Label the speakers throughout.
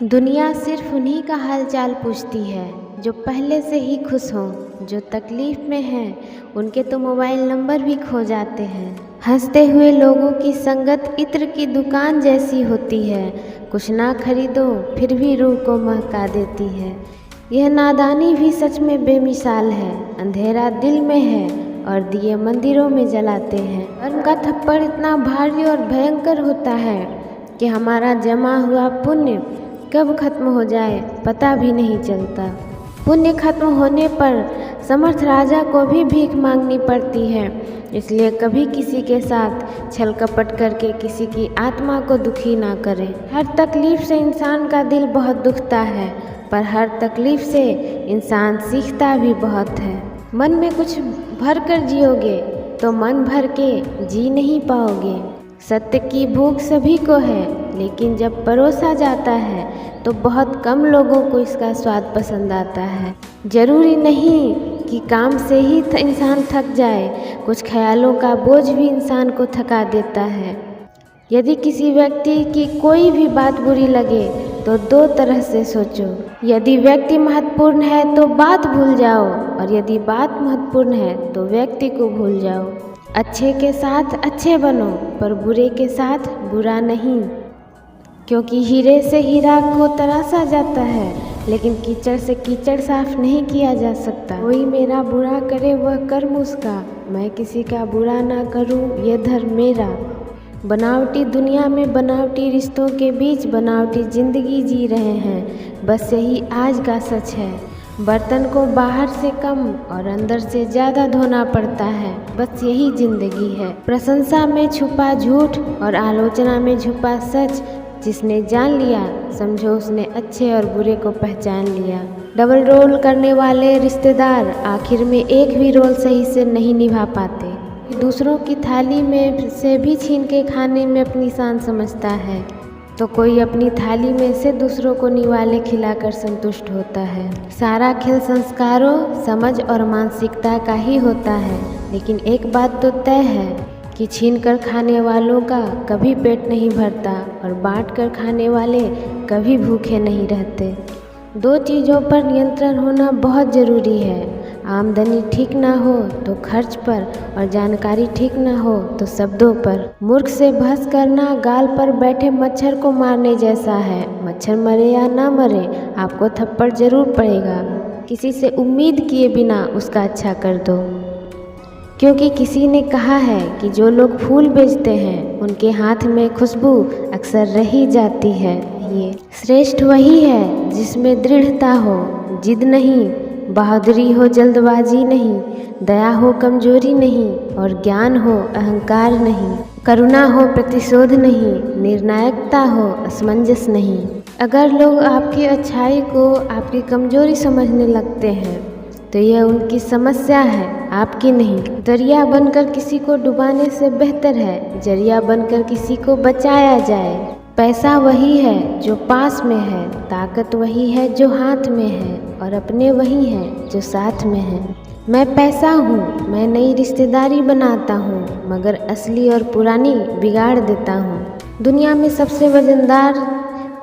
Speaker 1: दुनिया सिर्फ उन्हीं का हालचाल पूछती है जो पहले से ही खुश हों। जो तकलीफ़ में हैं उनके तो मोबाइल नंबर भी खो जाते हैं। हंसते हुए लोगों की संगत इत्र की दुकान जैसी होती है। कुछ ना खरीदो फिर भी रूह को महका देती है। यह नादानी भी सच में बेमिसाल है। अंधेरा दिल में है और दिए मंदिरों में जलाते हैं। कर्म का थप्पड़ इतना भारी और भयंकर होता है कि हमारा जमा हुआ पुण्य कब खत्म हो जाए पता भी नहीं चलता। पुण्य खत्म होने पर समर्थ राजा को भी भीख मांगनी पड़ती है। इसलिए कभी किसी के साथ छल कपट करके किसी की आत्मा को दुखी ना करें। हर तकलीफ़ से इंसान का दिल बहुत दुखता है, पर हर तकलीफ़ से इंसान सीखता भी बहुत है। मन में कुछ भर कर जियोगे तो मन भर के जी नहीं पाओगे। सत्य की भूख सभी को है, लेकिन जब परोसा जाता है तो बहुत कम लोगों को इसका स्वाद पसंद आता है। जरूरी नहीं कि काम से ही इंसान थक जाए, कुछ ख्यालों का बोझ भी इंसान को थका देता है। यदि किसी व्यक्ति की कोई भी बात बुरी लगे तो दो तरह से सोचो। यदि व्यक्ति महत्वपूर्ण है तो बात भूल जाओ, और यदि बात महत्वपूर्ण है तो व्यक्ति को भूल जाओ। अच्छे के साथ अच्छे बनो, पर बुरे के साथ बुरा नहीं। क्योंकि हीरे से हीरा को तराशा जाता है, लेकिन कीचड़ से कीचड़ साफ नहीं किया जा सकता। कोई मेरा बुरा करे वह कर्म उसका, मैं किसी का बुरा ना करूं यह धर्म मेरा। बनावटी दुनिया में बनावटी रिश्तों के बीच बनावटी ज़िंदगी जी रहे हैं, बस यही आज का सच है। बर्तन को बाहर से कम और अंदर से ज़्यादा धोना पड़ता है, बस यही ज़िंदगी है। प्रशंसा में छुपा झूठ और आलोचना में छुपा सच। जिसने जान लिया समझो उसने अच्छे और बुरे को पहचान लिया। डबल रोल करने वाले रिश्तेदार आखिर में एक भी रोल सही से नहीं निभा पाते। दूसरों की थाली में से भी छीन के खाने में अपनी शान समझता है, तो कोई अपनी थाली में से दूसरों को निवाले खिलाकर संतुष्ट होता है। सारा खेल संस्कारों, समझ और मानसिकता का ही होता है, लेकिन एक बात तो तय है कि छीन कर खाने वालों का कभी पेट नहीं भरता और बांट कर खाने वाले कभी भूखे नहीं रहते। दो चीज़ों पर नियंत्रण होना बहुत ज़रूरी है। आमदनी ठीक ना हो तो खर्च पर, और जानकारी ठीक ना हो तो शब्दों पर। मूर्ख से बहस करना गाल पर बैठे मच्छर को मारने जैसा है। मच्छर मरे या ना मरे आपको थप्पड़ जरूर पड़ेगा। किसी से उम्मीद किए बिना उसका अच्छा कर दो, क्योंकि किसी ने कहा है कि जो लोग फूल बेचते हैं उनके हाथ में खुशबू अक्सर रही जाती है। ये श्रेष्ठ वही है जिसमें दृढ़ता हो, जिद नहीं, बहादुरी हो जल्दबाजी नहीं, दया हो कमजोरी नहीं, और ज्ञान हो अहंकार नहीं, करुणा हो प्रतिशोध नहीं, निर्णायकता हो असमंजस नहीं। अगर लोग आपकी अच्छाई को आपकी कमजोरी समझने लगते हैं तो यह उनकी समस्या है, आपकी नहीं। दरिया बनकर किसी को डुबाने से बेहतर है जरिया बनकर किसी को बचाया जाए। पैसा वही है जो पास में है, ताकत वही है जो हाथ में है, और अपने वही हैं जो साथ में हैं। मैं पैसा हूँ, मैं नई रिश्तेदारी बनाता हूँ, मगर असली और पुरानी बिगाड़ देता हूँ। दुनिया में सबसे वजनदार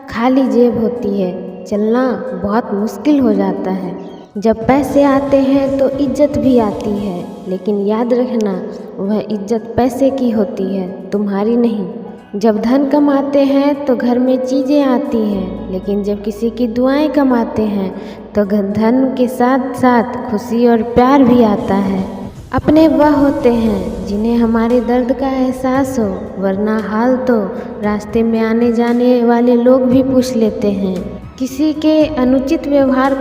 Speaker 1: खाली जेब होती है, चलना बहुत मुश्किल हो जाता है। जब पैसे आते हैं तो इज्जत भी आती है, लेकिन याद रखना वह इज्जत पैसे की होती है, तुम्हारी नहीं। जब धन कमाते हैं तो घर में चीज़ें आती हैं, लेकिन जब किसी की दुआएं कमाते हैं तो धन के साथ साथ खुशी और प्यार भी आता है। अपने वह होते हैं जिन्हें हमारे दर्द का एहसास हो, वरना हाल तो रास्ते में आने जाने वाले लोग भी पूछ लेते हैं। किसी के अनुचित व्यवहार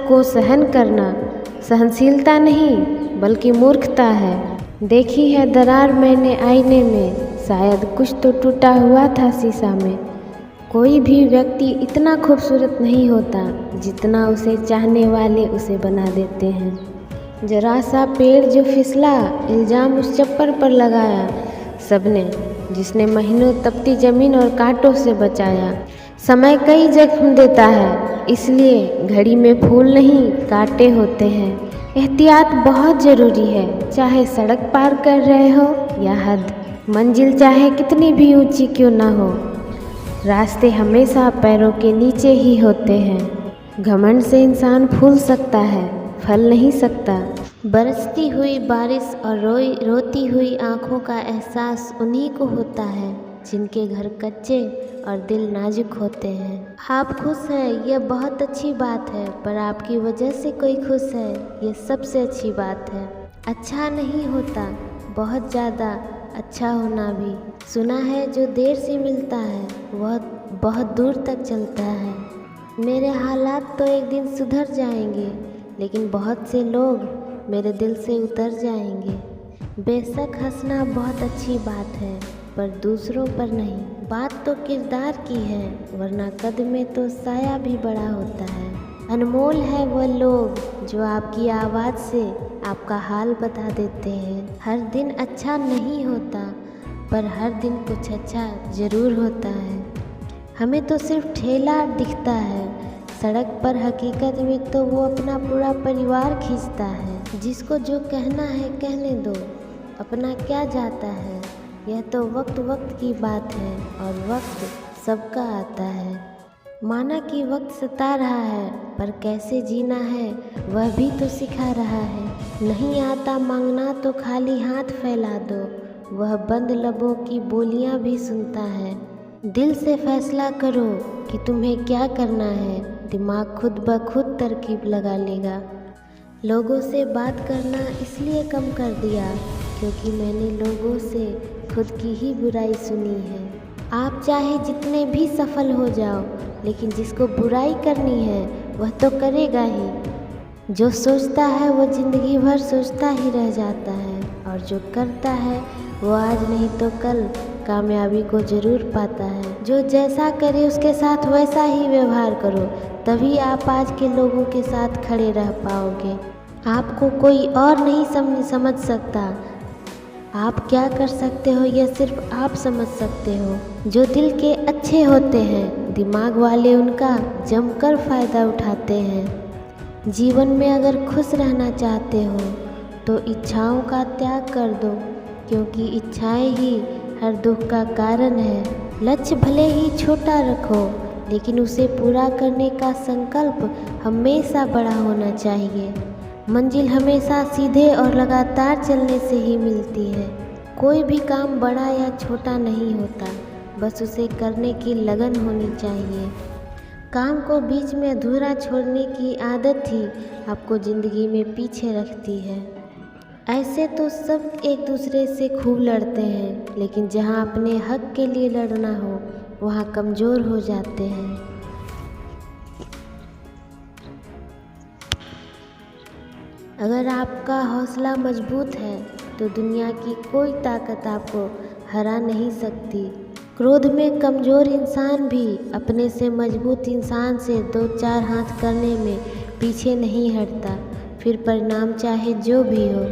Speaker 1: को सहन करना सहनशीलता नहीं बल्कि मूर्खता है। देखी है दरार मैंने आईने में, शायद कुछ तो टूटा हुआ था शीशा में। कोई भी व्यक्ति इतना खूबसूरत नहीं होता जितना उसे चाहने वाले उसे बना देते हैं। जरा सा पेड़ जो फिसला, इल्ज़ाम उस चप्पर पर लगाया सबने, जिसने महीनों तपती ज़मीन और कांटों से बचाया। समय कई जख्म देता है, इसलिए घड़ी में फूल नहीं कांटे होते हैं। एहतियात बहुत ज़रूरी है, चाहे सड़क पार कर रहे हो या हद। मंजिल चाहे कितनी भी ऊंची क्यों ना हो, रास्ते हमेशा पैरों के नीचे ही होते हैं। घमंड से इंसान फूल सकता है, फल नहीं सकता। बरसती हुई बारिश और रोती हुई आँखों का एहसास उन्हीं को होता है जिनके घर कच्चे और दिल नाजुक होते हैं। आप खुश हैं, यह बहुत अच्छी बात है, पर आपकी वजह से कोई खुश है, यह सबसे अच्छी बात है। अच्छा नहीं होता बहुत ज़्यादा अच्छा होना भी। सुना है जो देर से मिलता है वह बहुत दूर तक चलता है। मेरे हालात तो एक दिन सुधर जाएंगे, लेकिन बहुत से लोग मेरे दिल से उतर जाएंगे। बेशक हंसना बहुत अच्छी बात है, पर दूसरों पर नहीं। बात तो किरदार की है, वरना कद में तो साया भी बड़ा होता है। अनमोल है वह लोग जो आपकी आवाज़ से आपका हाल बता देते हैं। हर दिन अच्छा नहीं होता, पर हर दिन कुछ अच्छा ज़रूर होता है। हमें तो सिर्फ ठेला दिखता है, सड़क पर हकीकत में तो वो अपना पूरा परिवार खींचता है। जिसको जो कहना है कहने दो, अपना क्या जाता है। यह तो वक्त वक्त की बात है और वक्त सबका आता है। माना कि वक्त सता रहा है, पर कैसे जीना है वह भी तो सिखा रहा है। नहीं आता मांगना तो खाली हाथ फैला दो, वह बंद लबों की बोलियां भी सुनता है। दिल से फैसला करो कि तुम्हें क्या करना है, दिमाग खुद ब खुद तरकीब लगा लेगा। लोगों से बात करना इसलिए कम कर दिया क्योंकि मैंने लोगों से खुद की ही बुराई सुनी है। आप चाहे जितने भी सफल हो जाओ, लेकिन जिसको बुराई करनी है वह तो करेगा ही। जो सोचता है वो ज़िंदगी भर सोचता ही रह जाता है, और जो करता है वो आज नहीं तो कल कामयाबी को ज़रूर पाता है। जो जैसा करे उसके साथ वैसा ही व्यवहार करो, तभी आप आज के लोगों के साथ खड़े रह पाओगे। आपको कोई और नहीं समझ सकता। आप क्या कर सकते हो यह सिर्फ आप समझ सकते हो। जो दिल के अच्छे होते हैं, दिमाग वाले उनका जमकर फ़ायदा उठाते हैं। जीवन में अगर खुश रहना चाहते हो तो इच्छाओं का त्याग कर दो, क्योंकि इच्छाएं ही हर दुख का कारण है। लक्ष्य भले ही छोटा रखो, लेकिन उसे पूरा करने का संकल्प हमेशा बड़ा होना चाहिए। मंजिल हमेशा सीधे और लगातार चलने से ही मिलती है। कोई भी काम बड़ा या छोटा नहीं होता, बस उसे करने की लगन होनी चाहिए। काम को बीच में अधूरा छोड़ने की आदत ही आपको ज़िंदगी में पीछे रखती है। ऐसे तो सब एक दूसरे से खूब लड़ते हैं, लेकिन जहाँ अपने हक के लिए लड़ना हो वहाँ कमज़ोर हो जाते हैं। अगर आपका हौसला मजबूत है तो दुनिया की कोई ताकत आपको हरा नहीं सकती। क्रोध में कमज़ोर इंसान भी अपने से मजबूत इंसान से 2-4 हाथ करने में पीछे नहीं हटता, फिर परिणाम चाहे जो भी हो।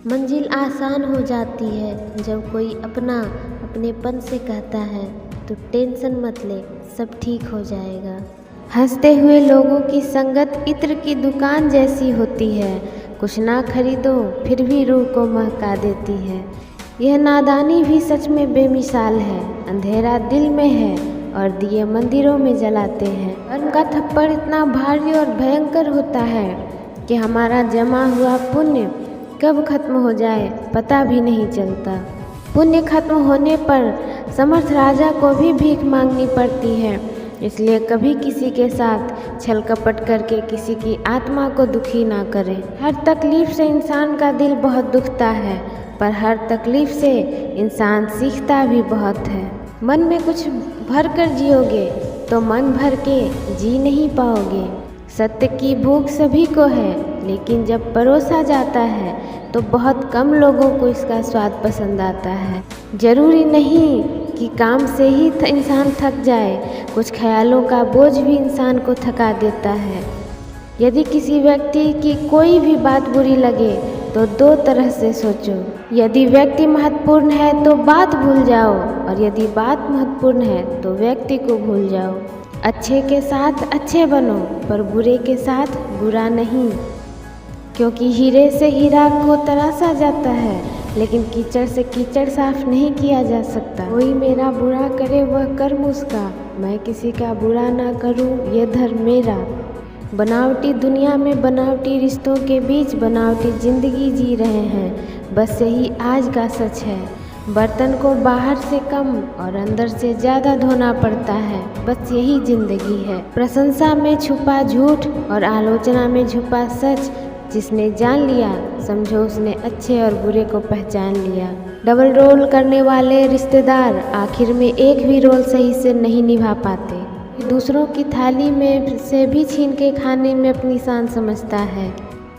Speaker 1: मंजिल आसान हो जाती है जब कोई अपनेपन से कहता है तो टेंशन मत ले, सब ठीक हो जाएगा। हंसते हुए लोगों की संगत इत्र की दुकान जैसी होती है, कुछ ना खरीदो फिर भी रूह को महका देती है। यह नादानी भी सच में बेमिसाल है। अंधेरा दिल में है और दिए मंदिरों में जलाते हैं। कर्म का थप्पड़ इतना भारी और भयंकर होता है कि हमारा जमा हुआ पुण्य कब खत्म हो जाए पता भी नहीं चलता। पुण्य खत्म होने पर समर्थ राजा को भी भीख मांगनी पड़ती है, इसलिए कभी किसी के साथ छल कपट करके किसी की आत्मा को दुखी ना करें। हर तकलीफ़ से इंसान का दिल बहुत दुखता है, पर हर तकलीफ़ से इंसान सीखता भी बहुत है। मन में कुछ भर कर जियोगे तो मन भर के जी नहीं पाओगे। सत्य की भूख सभी को है, लेकिन जब परोसा जाता है तो बहुत कम लोगों को इसका स्वाद पसंद आता है। ज़रूरी नहीं कि काम से ही इंसान थक जाए, कुछ ख्यालों का बोझ भी इंसान को थका देता है। यदि किसी व्यक्ति की कोई भी बात बुरी लगे तो 2 तरह से सोचो। यदि व्यक्ति महत्वपूर्ण है तो बात भूल जाओ, और यदि बात महत्वपूर्ण है तो व्यक्ति को भूल जाओ। अच्छे के साथ अच्छे बनो, पर बुरे के साथ बुरा नहीं, क्योंकि हीरे से हीरा को तराशा जाता है, लेकिन कीचड़ से कीचड़ साफ नहीं किया जा सकता। कोई मेरा बुरा करे वह कर्म उसका, मैं किसी का बुरा ना करूं ये धर्म मेरा। बनावटी दुनिया में बनावटी रिश्तों के बीच बनावटी ज़िंदगी जी रहे हैं, बस यही आज का सच है। बर्तन को बाहर से कम और अंदर से ज़्यादा धोना पड़ता है, बस यही ज़िंदगी है। प्रशंसा में छुपा झूठ और आलोचना में छुपा सच, जिसने जान लिया समझो उसने अच्छे और बुरे को पहचान लिया। डबल रोल करने वाले रिश्तेदार आखिर में एक भी रोल सही से नहीं निभा पाते। दूसरों की थाली में से भी छीन के खाने में अपनी शान समझता है,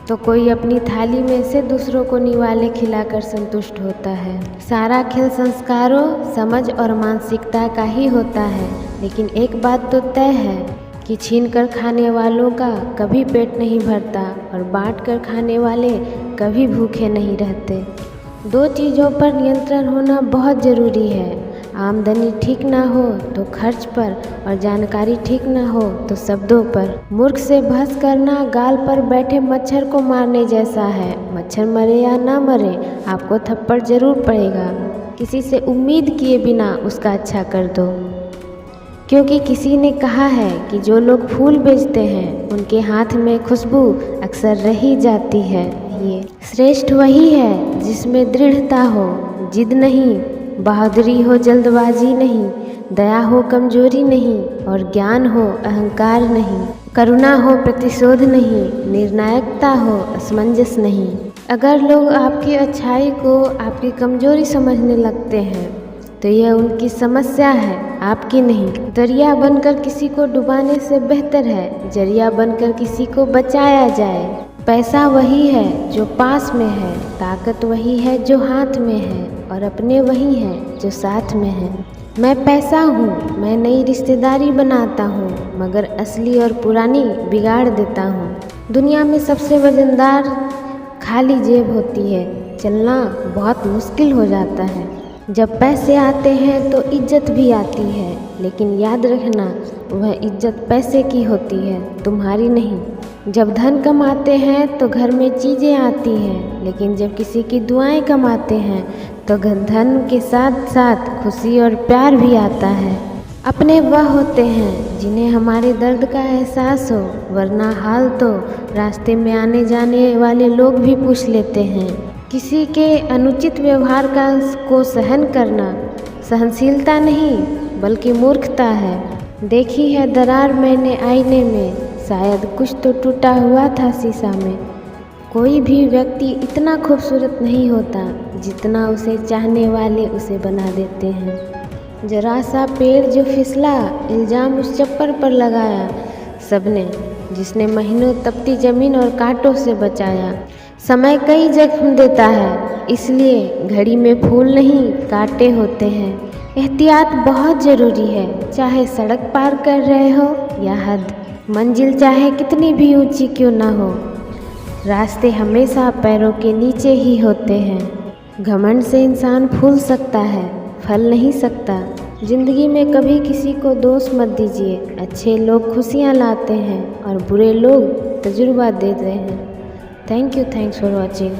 Speaker 1: तो कोई अपनी थाली में से दूसरों को निवाले खिलाकर संतुष्ट होता है। सारा खेल संस्कारों, समझ और मानसिकता का ही होता है, लेकिन एक बात तो तय है कि छीन कर खाने वालों का कभी पेट नहीं भरता और बांट कर खाने वाले कभी भूखे नहीं रहते। दो चीज़ों पर नियंत्रण होना बहुत ज़रूरी है, आमदनी ठीक ना हो तो खर्च पर और जानकारी ठीक ना हो तो शब्दों पर। मूर्ख से बहस करना गाल पर बैठे मच्छर को मारने जैसा है। मच्छर मरे या ना मरे आपको थप्पड़ जरूर पड़ेगा। किसी से उम्मीद किए बिना उसका अच्छा कर दो, क्योंकि किसी ने कहा है कि जो लोग फूल बेचते हैं उनके हाथ में खुशबू अक्सर रही जाती है। ये श्रेष्ठ वही है जिसमें दृढ़ता हो, जिद नहीं, बहादुरी हो जल्दबाजी नहीं, दया हो कमजोरी नहीं और ज्ञान हो अहंकार नहीं, करुणा हो प्रतिशोध नहीं, निर्णायकता हो असमंजस नहीं। अगर लोग आपकी अच्छाई को आपकी कमजोरी समझने लगते हैं तो यह उनकी समस्या है, आपकी नहीं। दरिया बनकर किसी को डुबाने से बेहतर है जरिया बनकर किसी को बचाया जाए। पैसा वही है जो पास में है, ताकत वही है जो हाथ में है और अपने वही हैं जो साथ में हैं। मैं पैसा हूँ, मैं नई रिश्तेदारी बनाता हूँ, मगर असली और पुरानी बिगाड़ देता हूँ। दुनिया में सबसे वजनदार खाली जेब होती है, चलना बहुत मुश्किल हो जाता है। जब पैसे आते हैं तो इज्जत भी आती है, लेकिन याद रखना वह इज्जत पैसे की होती है, तुम्हारी नहीं। जब धन कमाते हैं तो घर में चीज़ें आती हैं, लेकिन जब किसी की दुआएं कमाते हैं तो धन के साथ साथ खुशी और प्यार भी आता है। अपने वह होते हैं जिन्हें हमारे दर्द का एहसास हो, वरना हाल तो रास्ते में आने जाने वाले लोग भी पूछ लेते हैं। किसी के अनुचित व्यवहार को सहन करना सहनशीलता नहीं बल्कि मूर्खता है। देखी है दरार मैंने आईने में, शायद कुछ तो टूटा हुआ था शीशा में। कोई भी व्यक्ति इतना खूबसूरत नहीं होता जितना उसे चाहने वाले उसे बना देते हैं। जरा सा पेड़ जो फिसला, इल्ज़ाम उस चप्पर पर लगाया सबने, जिसने महीनों तपती ज़मीन और कांटों से बचाया। समय कई जख्म देता है, इसलिए घड़ी में फूल नहीं कांटे होते हैं। एहतियात बहुत ज़रूरी है, चाहे सड़क पार कर रहे हो या हद। मंजिल चाहे कितनी भी ऊंची क्यों ना हो, रास्ते हमेशा पैरों के नीचे ही होते हैं। घमंड से इंसान फूल सकता है, फल नहीं सकता। जिंदगी में कभी किसी को दोष मत दीजिए। अच्छे लोग खुशियाँ लाते हैं और बुरे लोग तजुर्बा देते हैं। Thanks for watching.